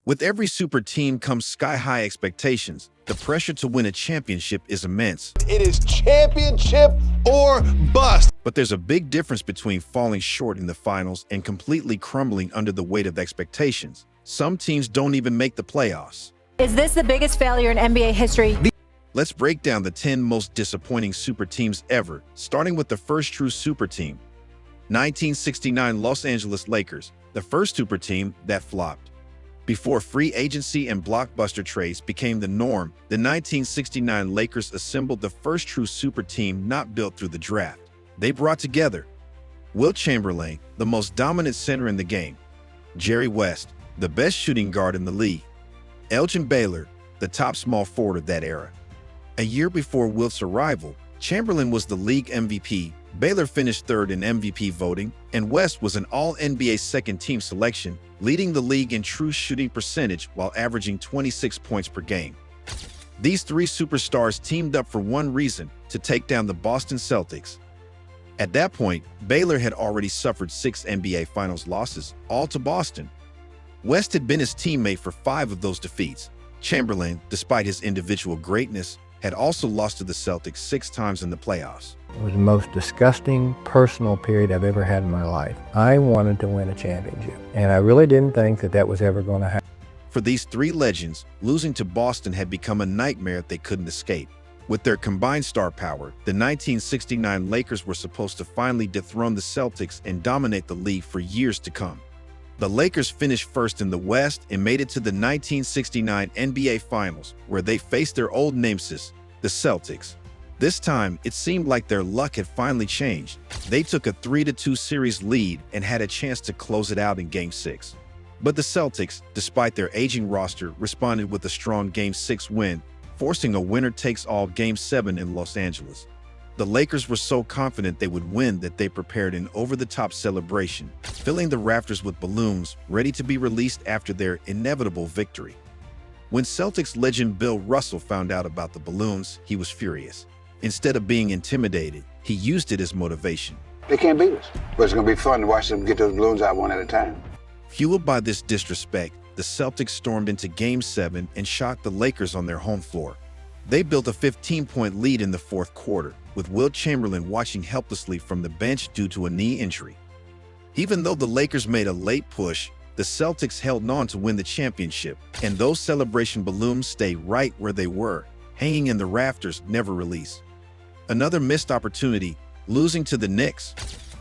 With every super team comes sky-high expectations. The pressure to win a championship is immense. It is championship or bust. But there's a big difference between falling short in the finals and completely crumbling under the weight of expectations. Some teams don't even make the playoffs. Is this the biggest failure in NBA history? Let's break down the 10 most disappointing super teams ever, starting with the first true super team. 1969 Los Angeles Lakers, the first super team that flopped. Before free agency and blockbuster trades became the norm, the 1969 Lakers assembled the first true super team not built through the draft. They brought together Wilt Chamberlain, the most dominant center in the game; Jerry West, the best shooting guard in the league; Elgin Baylor, the top small forward of that era. A year before Wilt's arrival, Chamberlain was the league MVP, Baylor finished third in MVP voting, and West was an All-NBA second-team selection, leading the league in true shooting percentage while averaging 26 points per game. These three superstars teamed up for one reason: to take down the Boston Celtics. At that point, Baylor had already suffered 6 NBA Finals losses, all to Boston. West had been his teammate for 5 of those defeats. Chamberlain, despite his individual greatness, had also lost to the Celtics 6 times in the playoffs. It was the most disgusting personal period I've ever had in my life. I wanted to win a championship, and I really didn't think that that was ever going to happen. For these three legends, losing to Boston had become a nightmare they couldn't escape. With their combined star power, the 1969 Lakers were supposed to finally dethrone the Celtics and dominate the league for years to come. The Lakers finished first in the West and made it to the 1969 NBA Finals, where they faced their old nemesis, the Celtics. This time, it seemed like their luck had finally changed. They took a 3-2 series lead and had a chance to close it out in Game 6. But the Celtics, despite their aging roster, responded with a strong Game 6 win, forcing a winner-takes-all Game 7 in Los Angeles. The Lakers were so confident they would win that they prepared an over-the-top celebration, filling the rafters with balloons, ready to be released after their inevitable victory. When Celtics legend Bill Russell found out about the balloons, he was furious. Instead of being intimidated, he used it as motivation. They can't beat us, but it's going to be fun to watch them get those balloons out one at a time. Fueled by this disrespect, the Celtics stormed into Game 7 and shocked the Lakers on their home floor. They built a 15-point lead in the fourth quarter, with Wilt Chamberlain watching helplessly from the bench due to a knee injury. Even though the Lakers made a late push, the Celtics held on to win the championship, and those celebration balloons stayed right where they were, hanging in the rafters, never released. Another missed opportunity, losing to the Knicks.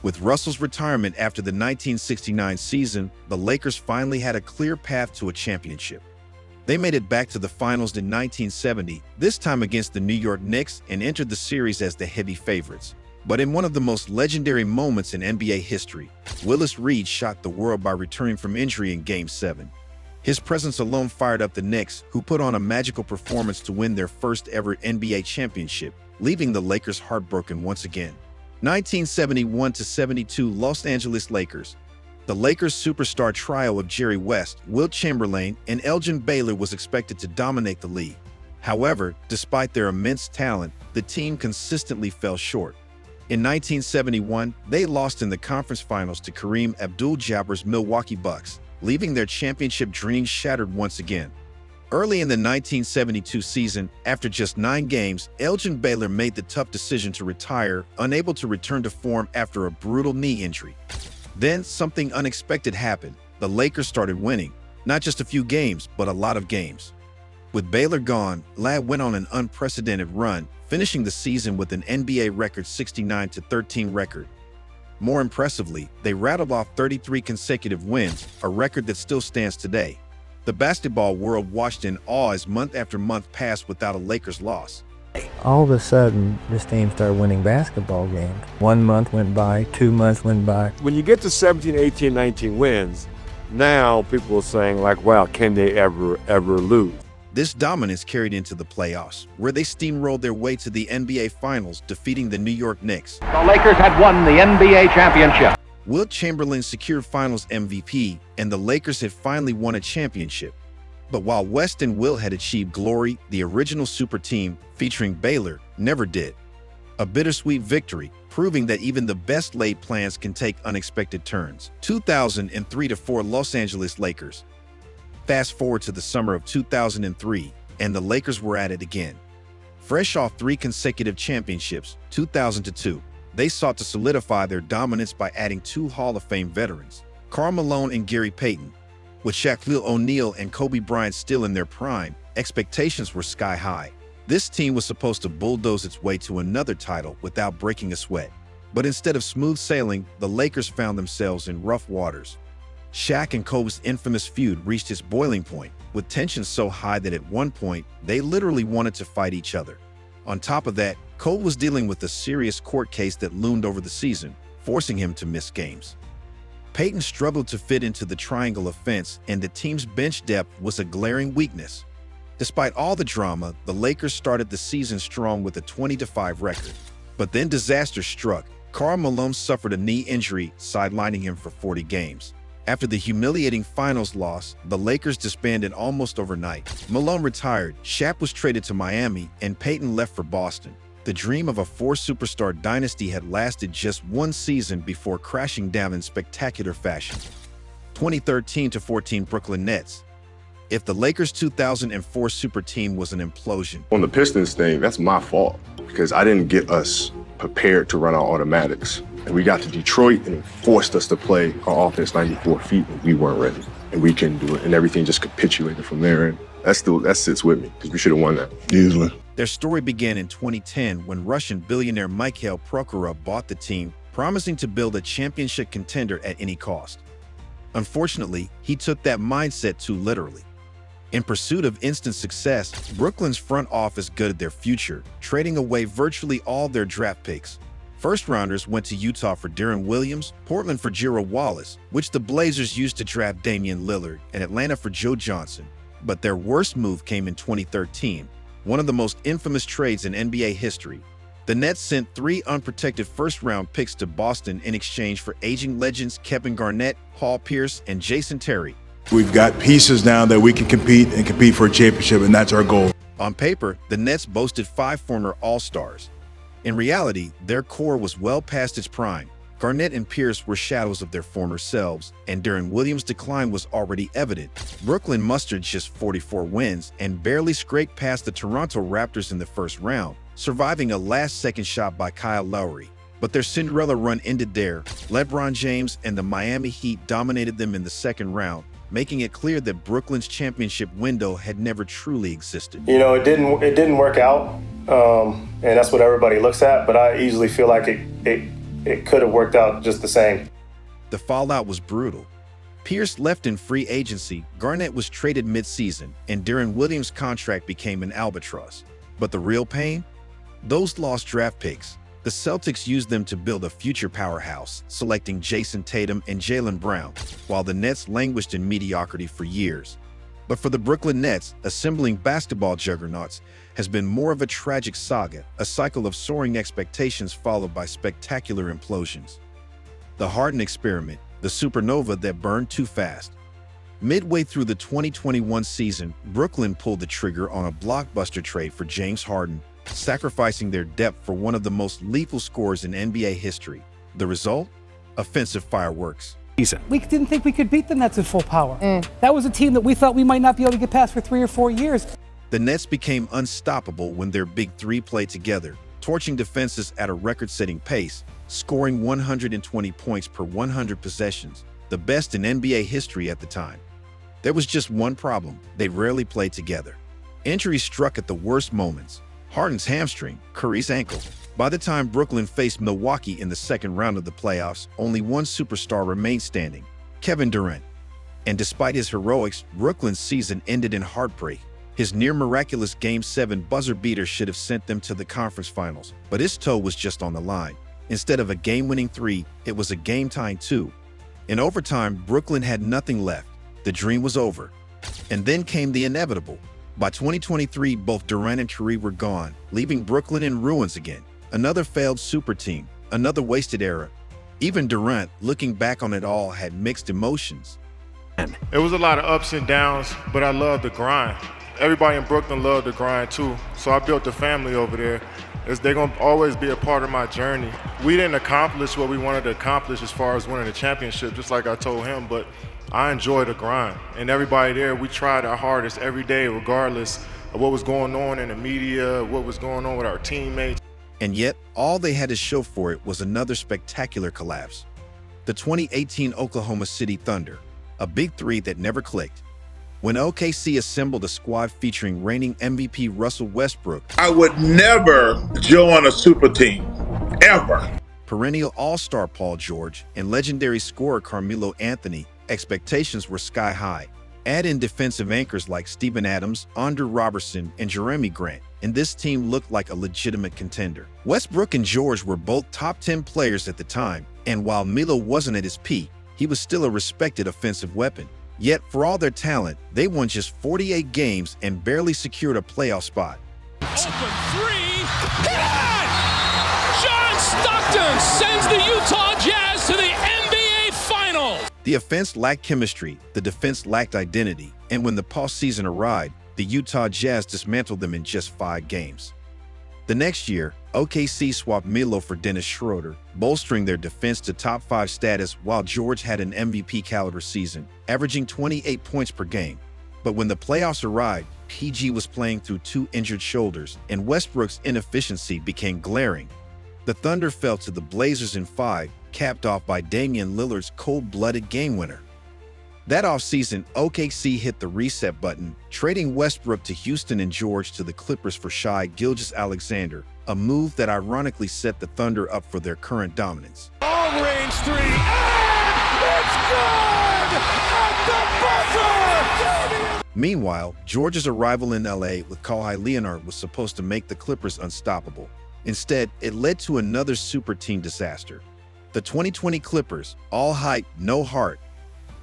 With Russell's retirement after the 1969 season, the Lakers finally had a clear path to a championship. They made it back to the finals in 1970, this time against the New York Knicks, and entered the series as the heavy favorites. But in one of the most legendary moments in NBA history, Willis Reed shocked the world by returning from injury in Game 7. His presence alone fired up the Knicks, who put on a magical performance to win their first ever NBA championship, leaving the Lakers heartbroken once again. 1971-72 Los Angeles Lakers. The Lakers' superstar trio of Jerry West, Wilt Chamberlain, and Elgin Baylor was expected to dominate the league. However, despite their immense talent, the team consistently fell short. In 1971, they lost in the conference finals to Kareem Abdul-Jabbar's Milwaukee Bucks, leaving their championship dreams shattered once again. Early in the 1972 season, after just 9 games, Elgin Baylor made the tough decision to retire, unable to return to form after a brutal knee injury. Then something unexpected happened. The Lakers started winning, not just a few games, but a lot of games. With Baylor gone, Ladd went on an unprecedented run, finishing the season with an NBA record 69-13 record. More impressively, they rattled off 33 consecutive wins, a record that still stands today. The basketball world watched in awe as month after month passed without a Lakers loss. All of a sudden, this team started winning basketball games. 1 month went by, 2 months went by. When you get to 17, 18, 19 wins, now people are saying like, wow, can they ever lose? This dominance carried into the playoffs, where they steamrolled their way to the NBA Finals, defeating the New York Knicks. The Lakers had won the NBA championship. Wilt Chamberlain secured Finals MVP, and the Lakers had finally won a championship. But while West and Wilt had achieved glory, the original super team, featuring Baylor, never did. A bittersweet victory, proving that even the best laid plans can take unexpected turns. 2003-4 Los Angeles Lakers. Fast forward to the summer of 2003, and the Lakers were at it again. Fresh off 3 consecutive championships, 2002, they sought to solidify their dominance by adding 2 Hall of Fame veterans, Karl Malone and Gary Payton. With Shaquille O'Neal and Kobe Bryant still in their prime, expectations were sky high. This team was supposed to bulldoze its way to another title without breaking a sweat. But instead of smooth sailing, the Lakers found themselves in rough waters. Shaq and Kobe's infamous feud reached its boiling point, with tensions so high that at one point, they literally wanted to fight each other. On top of that, Kobe was dealing with a serious court case that loomed over the season, forcing him to miss games. Payton struggled to fit into the triangle offense, and the team's bench depth was a glaring weakness. Despite all the drama, the Lakers started the season strong with a 20-5 record. But then disaster struck. Karl Malone suffered a knee injury, sidelining him for 40 games. After the humiliating finals loss, the Lakers disbanded almost overnight. Malone retired, Shaq was traded to Miami, and Payton left for Boston. The dream of a 4-superstar dynasty had lasted just 1 season before crashing down in spectacular fashion. 2013-14 Brooklyn Nets. If the Lakers' 2004 super team was an implosion, on the Pistons thing, that's my fault because I didn't get us prepared to run our automatics. And we got to Detroit and it forced us to play our offense 94 feet and we weren't ready. And we couldn't do it. And everything just capitulated from there. And that sits with me because we should have won that easily. Their story began in 2010 when Russian billionaire Mikhail Prokhorov bought the team, promising to build a championship contender at any cost. Unfortunately, he took that mindset too literally. In pursuit of instant success, Brooklyn's front office gutted their future, trading away virtually all their draft picks. First-rounders went to Utah for Deron Williams, Portland for Gerald Wallace, which the Blazers used to draft Damian Lillard, and Atlanta for Joe Johnson. But their worst move came in 2013, one of the most infamous trades in NBA history. The Nets sent 3 unprotected first-round picks to Boston in exchange for aging legends Kevin Garnett, Paul Pierce, and Jason Terry. We've got pieces now that we can compete for a championship, and that's our goal. On paper, the Nets boasted 5 former All-Stars. In reality, their core was well past its prime. Garnett and Pierce were shadows of their former selves, and Deron Williams' decline was already evident. Brooklyn mustered just 44 wins and barely scraped past the Toronto Raptors in the first round, surviving a last-second shot by Kyle Lowry. But their Cinderella run ended there. LeBron James and the Miami Heat dominated them in the second round, making it clear that Brooklyn's championship window had never truly existed. You know, it didn't work out, and that's what everybody looks at, but I easily feel like it could have worked out just the same. The fallout was brutal. Pierce left in free agency, Garnett was traded mid-season, and Deron Williams' contract became an albatross. But the real pain? Those lost draft picks. The Celtics used them to build a future powerhouse, selecting Jason Tatum and Jaylen Brown, while the Nets languished in mediocrity for years. But for the Brooklyn Nets, assembling basketball juggernauts has been more of a tragic saga, a cycle of soaring expectations followed by spectacular implosions. The Harden experiment, the supernova that burned too fast. Midway through the 2021 season, Brooklyn pulled the trigger on a blockbuster trade for James Harden, sacrificing their depth for one of the most lethal scorers in NBA history. The result? Offensive fireworks. We didn't think we could beat the Nets at full power. That was a team that we thought we might not be able to get past for 3 or 4 years. The Nets became unstoppable when their big three played together, torching defenses at a record-setting pace, scoring 120 points per 100 possessions, the best in NBA history at the time. There was just one problem: they rarely played together. Injuries struck at the worst moments. Harden's hamstring, Curry's ankle. By the time Brooklyn faced Milwaukee in the second round of the playoffs, only one superstar remained standing: Kevin Durant. And despite his heroics, Brooklyn's season ended in heartbreak. His near-miraculous Game 7 buzzer beater should have sent them to the conference finals, but his toe was just on the line. Instead of a game-winning 3, it was a game-tying 2. In overtime, Brooklyn had nothing left. The dream was over. And then came the inevitable. By 2023, both Durant and Curry were gone, leaving Brooklyn in ruins again. Another failed super team, another wasted era. Even Durant, looking back on it all, had mixed emotions. It was a lot of ups and downs, but I loved the grind. Everybody in Brooklyn loved the grind too, so I built a family over there. They're going to always be a part of my journey. We didn't accomplish what we wanted to accomplish as far as winning the championship, just like I told him, but I enjoy the grind. And everybody there, we tried our hardest every day, regardless of what was going on in the media, what was going on with our teammates. And yet, all they had to show for it was another spectacular collapse. The 2018 Oklahoma City Thunder, a big three that never clicked. When OKC assembled a squad featuring reigning MVP Russell Westbrook, I would never join a super team, ever. Perennial all-star Paul George, and legendary scorer Carmelo Anthony, expectations were sky high. Add in defensive anchors like Steven Adams, Andre Robertson, and Jeremy Grant, and this team looked like a legitimate contender. Westbrook and George were both top 10 players at the time, and while Melo wasn't at his peak, he was still a respected offensive weapon. Yet, for all their talent, they won just 48 games and barely secured a playoff spot. Open three, hit it! John Stockton sends the Utah Jazz to the NBA Finals. The offense lacked chemistry, the defense lacked identity, and when the postseason arrived, the Utah Jazz dismantled them in just 5 games. The next year, OKC swapped Melo for Dennis Schroeder, bolstering their defense to top 5 status while George had an MVP-caliber season, averaging 28 points per game. But when the playoffs arrived, PG was playing through 2 injured shoulders, and Westbrook's inefficiency became glaring. The Thunder fell to the Blazers in 5, capped off by Damian Lillard's cold-blooded game winner. That offseason, OKC hit the reset button, trading Westbrook to Houston and George to the Clippers for Shai Gilgeous-Alexander, a move that ironically set the Thunder up for their current dominance. Long-range three, and it's good! At the buzzer! Meanwhile, George's arrival in LA with Kawhi Leonard was supposed to make the Clippers unstoppable. Instead, it led to another super team disaster. The 2020 Clippers, all hype, no heart.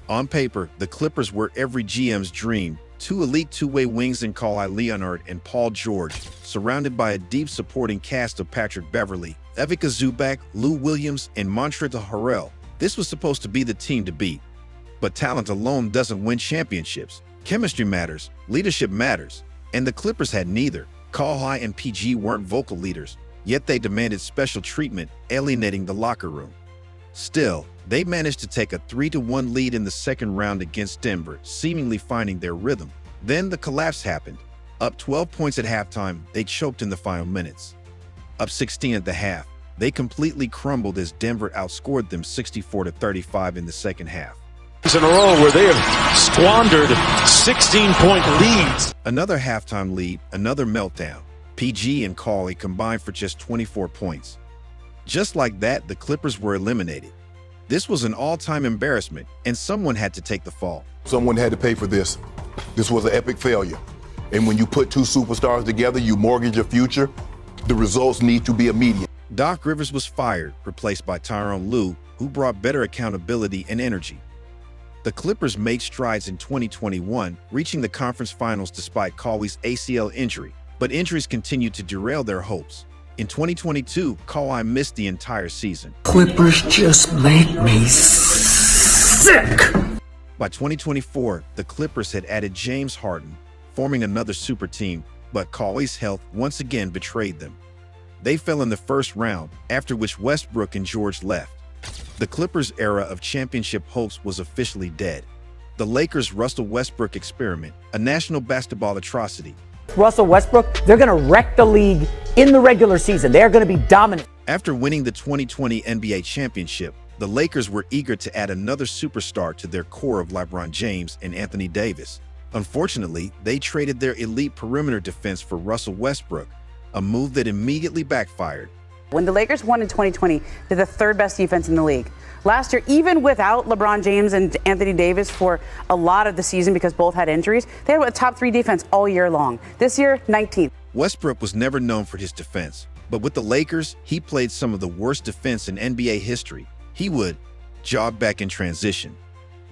On paper, the Clippers were every GM's dream, 2 elite two-way wings in Kawhi Leonard and Paul George, surrounded by a deep supporting cast of Patrick Beverley, Ivica Zubac, Lou Williams, and Montrezl Harrell. This was supposed to be the team to beat. But talent alone doesn't win championships. Chemistry matters, leadership matters, and the Clippers had neither. Kawhi and PG weren't vocal leaders, yet they demanded special treatment, alienating the locker room. Still, they managed to take a 3-1 lead in the second round against Denver, seemingly finding their rhythm. Then the collapse happened. Up 12 points at halftime, they choked in the final minutes. Up 16 at the half, they completely crumbled as Denver outscored them 64-35 in the second half. In a row where they have squandered 16-point leads. Another halftime lead, another meltdown. PG and Kawhi combined for just 24 points. Just like that, the Clippers were eliminated. This was an all-time embarrassment, and someone had to take the fall. Someone had to pay for this. This was an epic failure. And when you put 2 superstars together, you mortgage your future. The results need to be immediate. Doc Rivers was fired, replaced by Tyronn Lue, who brought better accountability and energy. The Clippers made strides in 2021, reaching the conference finals despite Kawhi's ACL injury, but injuries continued to derail their hopes. In 2022, Kawhi missed the entire season. Clippers just make me sick. By 2024, the Clippers had added James Harden, forming another super team, but Kawhi's health once again betrayed them. They fell in the first round, after which Westbrook and George left. The Clippers' era of championship hopes was officially dead. The Lakers' Russell Westbrook experiment, a national basketball atrocity. Russell Westbrook, they're going to wreck the league in the regular season. They're going to be dominant. After winning the 2020 NBA championship, the Lakers were eager to add another superstar to their core of LeBron James and Anthony Davis. Unfortunately, they traded their elite perimeter defense for Russell Westbrook, a move that immediately backfired. When the Lakers won in 2020, they're the 3rd best defense in the league. Last year, even without LeBron James and Anthony Davis for a lot of the season because both had injuries, they had a top 3 defense all year long. This year, 19th. Westbrook was never known for his defense, but with the Lakers, he played some of the worst defense in NBA history. He would jog back in transition,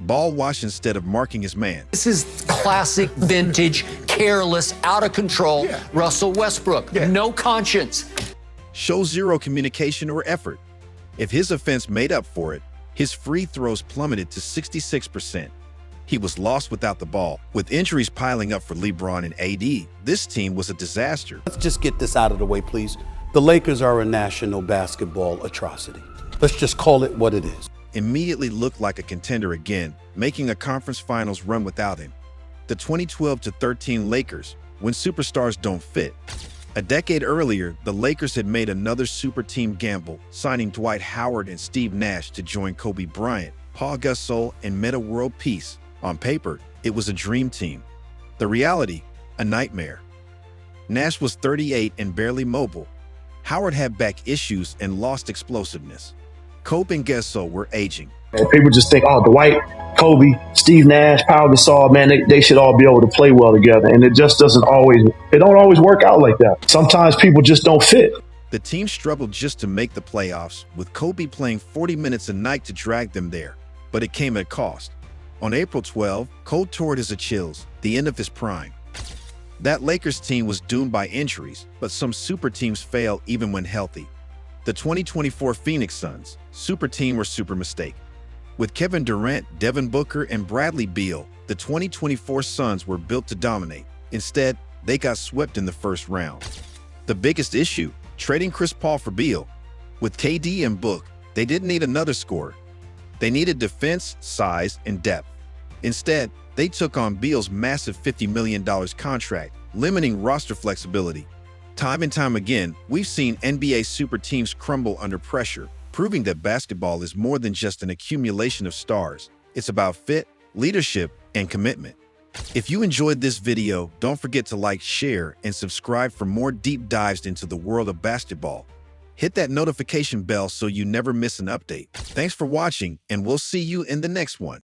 ball wash instead of marking his man. This is classic, vintage, careless, out of control Russell Westbrook. No conscience. Show zero communication or effort. If his offense made up for it, his free throws plummeted to 66%. He was lost without the ball. With injuries piling up for LeBron and AD, this team was a disaster. Let's just get this out of the way, please. The Lakers are a national basketball atrocity. Let's just call it what it is. immediately looked like a contender again, making a conference finals run without him. The 2012-13 Lakers, when superstars don't fit. A decade earlier, the Lakers had made another super team gamble, signing Dwight Howard and Steve Nash to join Kobe Bryant, Paul Gasol, and Metta World Peace. On paper, it was a dream team. The reality, a nightmare. Nash was 38 and barely mobile. Howard had back issues and lost explosiveness. Kobe and Gasol were aging. And people just think, oh, Dwight, Kobe, Steve Nash, Paul Gasol, man, they should all be able to play well together. And it just don't always work out like that. Sometimes people just don't fit. The team struggled just to make the playoffs, with Kobe playing 40 minutes a night to drag them there. But it came at a cost. On April 12, Cole tore his Achilles, the end of his prime. That Lakers team was doomed by injuries, but some super teams fail even when healthy. The 2024 Phoenix Suns, super team or super mistake. With Kevin Durant, Devin Booker, and Bradley Beal, the 2024 Suns were built to dominate. Instead, they got swept in the first round. The biggest issue, trading Chris Paul for Beal. With KD and Book, they didn't need another scorer. They needed defense, size, and depth. Instead, they took on Beal's massive $50 million contract, limiting roster flexibility. Time and time again, we've seen NBA super teams crumble under pressure, proving that basketball is more than just an accumulation of stars. It's about fit, leadership, and commitment. If you enjoyed this video, don't forget to like, share, and subscribe for more deep dives into the world of basketball. Hit that notification bell so you never miss an update. Thanks for watching, and we'll see you in the next one.